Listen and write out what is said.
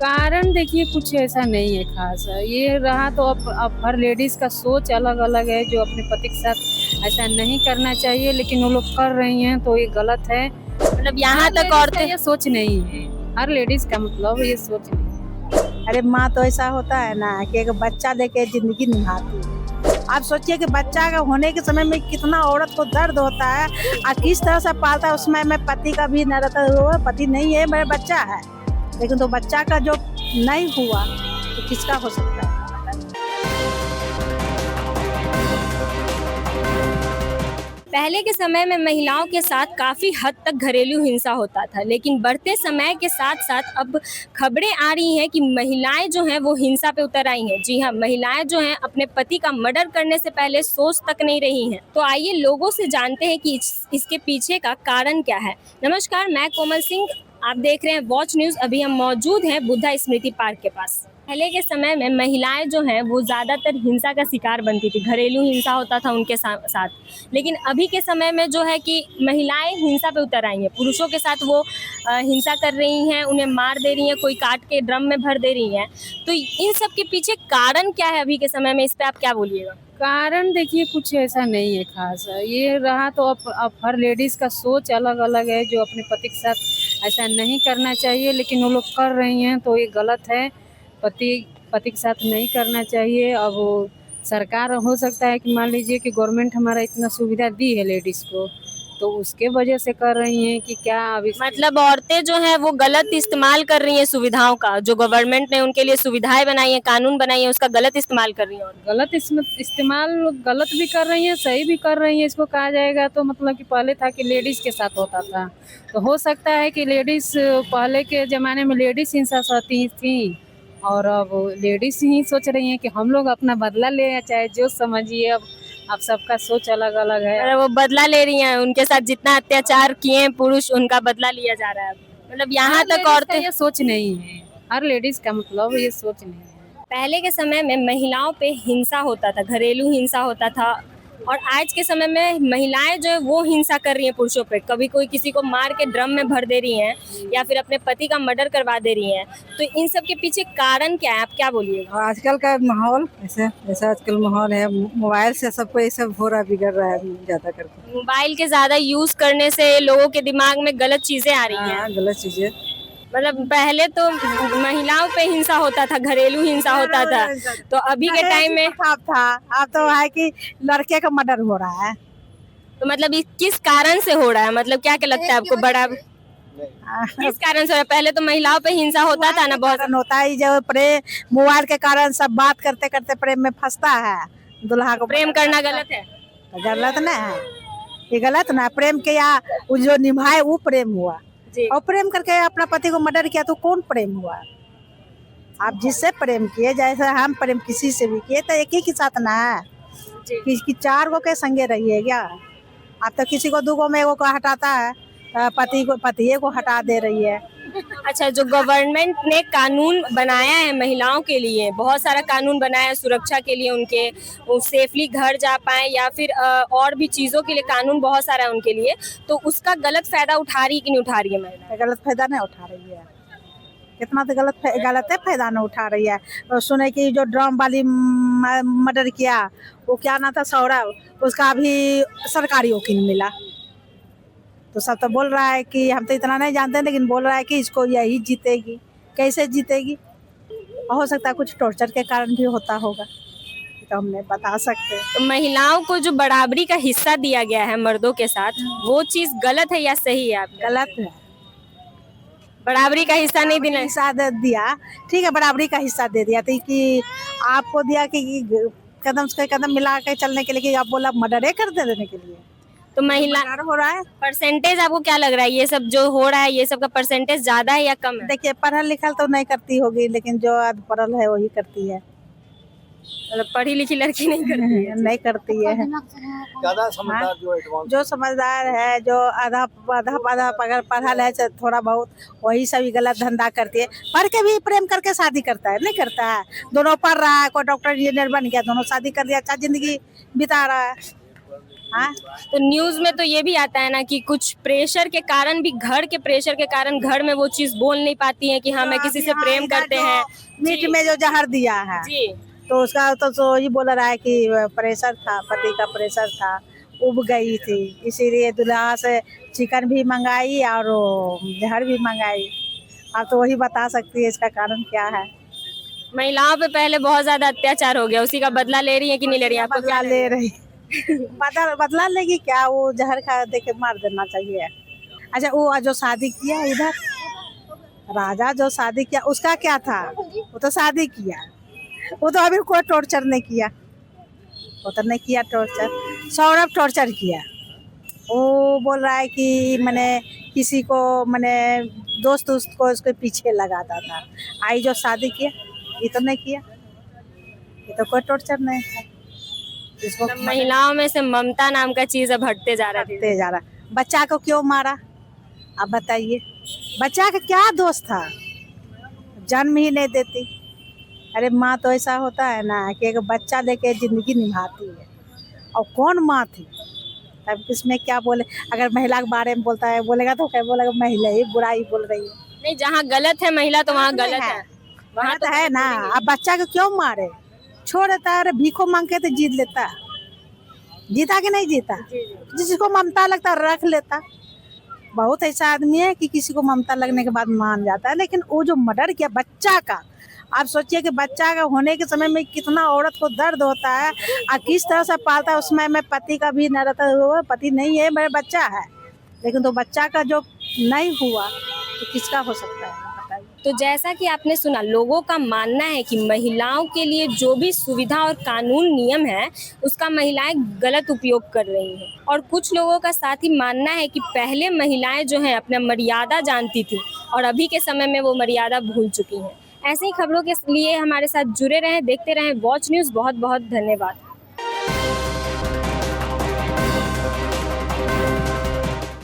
कारण देखिए कुछ ऐसा नहीं है खास। ये रहा तो अब हर लेडीज़ का सोच अलग-अलग है, जो अपने पति के साथ ऐसा नहीं करना चाहिए, लेकिन वो लोग कर रही हैं तो ये गलत है। मतलब यहाँ हर तक लेडीज़ का औरतें ये सोच नहीं है। हर लेडीज़ का मतलब ये सोच नहीं है। अरे माँ तो ऐसा होता है ना कि एक बच्चा लेके जिंदगी निभाती है। आप सोचिए कि बच्चा का होने के समय में कितना औरत को दर्द होता है और किस तरह से पालता है। उसमें मैं पति का भी न रहता, वो पति नहीं है, मेरा बच्चा है, लेकिन तो बच्चा का जो नहीं हुआ तो किसका हो सकता है। पहले के समय में महिलाओं के साथ काफ़ी हद तक घरेलू हिंसा होता था, लेकिन बढ़ते समय के साथ साथ अब खबरें आ रही हैं कि महिलाएं जो हैं वो हिंसा पे उतर आई हैं। जी हाँ, महिलाएं जो हैं अपने पति का मर्डर करने से पहले सोच तक नहीं रही हैं। तो आइए लोगों से जानते हैं कि इसके पीछे का कारण क्या है। नमस्कार, मैं कोमल सिंह, आप देख रहे हैं वॉच न्यूज़। अभी हम मौजूद हैं बुद्धा स्मृति पार्क के पास। पहले के समय में महिलाएं जो हैं वो ज़्यादातर हिंसा का शिकार बनती थी, घरेलू हिंसा होता था उनके साथ। लेकिन अभी के समय में जो है कि महिलाएं हिंसा पे उतर आई हैं, पुरुषों के साथ वो हिंसा कर रही हैं, उन्हें मार दे रही हैं, कोई काट के ड्रम में भर दे रही हैं। तो इन सब के पीछे कारण क्या है अभी के समय में, इस पर आप क्या बोलिएगा? कारण देखिए कुछ ऐसा नहीं है खास। ये रहा तो अब हर लेडीज़ का सोच अलग-अलग है, जो अपने पति के साथ ऐसा नहीं करना चाहिए, लेकिन वो लोग कर रही हैं तो ये गलत है। पति के साथ नहीं करना चाहिए। अब वो सरकार हो सकता है कि मान लीजिए कि गवर्नमेंट हमारा इतना सुविधा दी है लेडीज़ को, तो उसके वजह से कर रही हैं कि क्या अब मतलब औरतें जो हैं वो गलत इस्तेमाल कर रही हैं सुविधाओं का, जो गवर्नमेंट ने उनके लिए सुविधाएं बनाई हैं, कानून बनाई हैं, उसका गलत इस्तेमाल कर रही हैं। गलत इसमें इस्तेमाल गलत भी कर रही हैं, सही भी कर रही हैं। इसको कहा जाएगा तो मतलब कि पहले था कि लेडीज़ के साथ होता था, तो हो सकता है कि लेडीज़ पहले के ज़माने में लेडीज़ हिंसा सहती थी, और अब लेडीज़ ही सोच रही हैं कि हम लोग अपना बदला लें, चाहे जो समझिए। अब सबका सोच अलग-अलग है। मतलब वो बदला ले रही हैं, उनके साथ जितना अत्याचार किए हैं पुरुष, उनका बदला लिया जा रहा है। मतलब यहाँ हर तक लेडीज़ का औरतें, ये सोच नहीं है। हर लेडीज़ का मतलब ये सोच नहीं है। पहले के समय में महिलाओं पे हिंसा होता था, घरेलू हिंसा होता था, और आज के समय में महिलाएं जो है वो हिंसा कर रही हैं पुरुषों पे। कभी कोई किसी को मार के ड्रम में भर दे रही हैं या फिर अपने पति का मर्डर करवा दे रही हैं। तो इन सब के पीछे कारण क्या है, आप क्या बोलिएगा? और आजकल का माहौल ऐसा आजकल माहौल है, मोबाइल से सबको ये सब हो रहा, बिगड़ रहा है ज्यादा करके। मोबाइल के ज्यादा यूज करने से लोगों के दिमाग में गलत चीजें आ रही हैं। हाँ, गलत चीजें। मतलब पहले तो महिलाओं पे हिंसा होता था, घरेलू हिंसा होता था, तो अभी के टाइम में था, अब तो है कि लड़के का मर्डर हो रहा है। तो मतलब किस कारण से हो रहा है, मतलब क्या क्या लगता है आपको, बड़ा किस कारण से हो रहा है? पहले तो महिलाओं पे हिंसा होता था ना, बहुत कारण होता है जो प्रेम, मोबाइल के कारण सब बात करते करते प्रेम में फंसता है। दुल्हा को प्रेम करना गलत है। गलत ना है, ये गलत ना। प्रेम किया, वो जो निभाए वो प्रेम हुआ। जी। और प्रेम करके अपना पति को मर्डर किया तो कौन प्रेम हुआ? आप जिससे प्रेम किए, जैसे हम प्रेम किसी से भी किए, तो एक ही के साथ ना है कि चार गो के संगे रहिए क्या? आप तो किसी को दो गो में एगो को हटाता है, पति को हटा दे रही है। अच्छा, जो गवर्नमेंट ने कानून बनाया है महिलाओं के लिए, बहुत सारा कानून बनाया है सुरक्षा के लिए, उनके वो सेफली घर जा पाए या फिर और भी चीज़ों के लिए कानून बहुत सारा है उनके लिए, तो उसका गलत फायदा उठा रही कि नहीं उठा रही है महिला? गलत फायदा नहीं उठा रही है, कितना तो गलत है, फायदा नहीं उठा रही है। और सुने कि जो ड्रम वाली मर्डर किया, वो क्या ना था, सौरभ, उसका अभी सरकारी वकील मिला। तो सब तो बोल रहा है कि हम तो इतना नहीं जानते, लेकिन बोल रहा है कि इसको यही जीतेगी। कैसे जीतेगी? हो सकता है कुछ टॉर्चर के कारण भी होता होगा, तो हम नहीं बता सकते। तो महिलाओं को जो बराबरी का हिस्सा दिया गया है मर्दों के साथ, वो चीज़ गलत है या सही है? आप गलत है, बराबरी का हिस्सा नहीं देना। हिस्सा दिया, ठीक है, बराबरी का हिस्सा दे दिया, तो कि आपको दिया कि कदम से कदम मिला के चलने के लिए, कि आप बोला मर्डर कर देने के लिए। तो महिला हो रहा है, परसेंटेज आपको क्या लग रहा है, ये सब जो हो रहा है ये सब का परसेंटेज ज्यादा है या कम है? देखिए, पढ़ल लिखल तो नहीं करती होगी, लेकिन जो अनपढ़ल है वही करती है। मतलब पढ़ी लिखी लड़की नहीं करती है? नहीं करती है। ज्यादा समझदार जो एडवांस, जो समझदार है, जो आधा अगर पढ़ल है थोड़ा बहुत, वही सभी गलत धंधा करती है। पढ़ के भी प्रेम करके शादी करता है, नहीं करता है? दोनों पढ़ रहा है, कोई डॉक्टर इंजीनियर बन गया, दोनों शादी कर लिया, अच्छा जिंदगी बिता रहा है। हाँ, तो न्यूज में तो ये भी आता है ना कि कुछ प्रेशर के कारण भी, घर के प्रेशर के कारण घर में वो चीज बोल नहीं पाती है कि हाँ मैं किसी से अभी प्रेम इधर करते जो हैं। मीट जी, में जो जहर दिया है जी, तो उसका तो ये बोल रहा है कि प्रेशर था, पति का प्रेशर था, उब गई थी, इसीलिए दूल्हा से चिकन भी मंगाई और वो जहर भी मंगाई। आप तो वही बता सकती है इसका कारण क्या है। महिलाओं पे पहले बहुत ज्यादा अत्याचार हो गया, उसी का बदला ले रही है कि नहीं ले रही है? आपको क्या बदला लग ले रहा है? रही बदला लेगी क्या? वो जहर खा दे के मार देना चाहिए। अच्छा, वो जो शादी किया इधर, राजा जो शादी किया उसका क्या था? वो तो शादी किया, वो तो अभी कोई टॉर्चर नहीं किया, वो तो नहीं किया टॉर्चर। सौरभ टॉर्चर किया। वो बोल रहा है कि मैंने किसी को, मैंने दोस्त को उसके पीछे लगाता था। आई जो शादी किया ये तो नहीं किया, ये तो कोई टॉर्चर नहीं था। इसको मतलब महिलाओं में से ममता नाम का चीज अब हटते जा रहा है। हटते जा रहा। बच्चा को क्यों मारा? अब बताइए, बच्चा का क्या दोष था? जन्म ही नहीं देती। अरे माँ तो ऐसा होता है ना कि एक बच्चा लेके जिंदगी निभाती है, और कौन माँ थी? तब इसमें क्या बोले? अगर महिला के बारे में बोलता है, बोलेगा तो क्या बोलेगा? महिला ही बुराई बोल रही है। नहीं, जहाँ गलत है महिला तो वहाँ नहीं गलत है, वहाँ वहाँ तो तो है गलत ना। बोलेंगे। अब बच्चा को क्यों मारे? छोड़ देता है। अरे भीखो मांग के तो जीत लेता, जीता कि नहीं जीता? जिसको ममता लगता है रख लेता। बहुत ऐसा आदमी है कि किसी को ममता लगने के बाद मान जाता है, लेकिन वो जो मर्डर किया बच्चा का, आप सोचिए कि बच्चा का होने के समय में कितना औरत को दर्द होता है और किस तरह से पालता है। उसमें मैं पति का भी न रहता, वो पति नहीं है, मेरा बच्चा है, लेकिन तो बच्चा का जो नहीं हुआ तो किसका हो सकता है बताइए। तो जैसा कि आपने सुना, लोगों का मानना है कि महिलाओं के लिए जो भी सुविधा और कानून नियम है उसका महिलाएं गलत उपयोग कर रही हैं, और कुछ लोगों का साथ ही मानना है कि पहले महिलाएं जो हैं अपना मर्यादा जानती थी और अभी के समय में वो मर्यादा भूल चुकी हैं। ऐसे ही खबरों के लिए हमारे साथ जुड़े रहें, देखते रहें वॉच न्यूज़। बहुत बहुत धन्यवाद।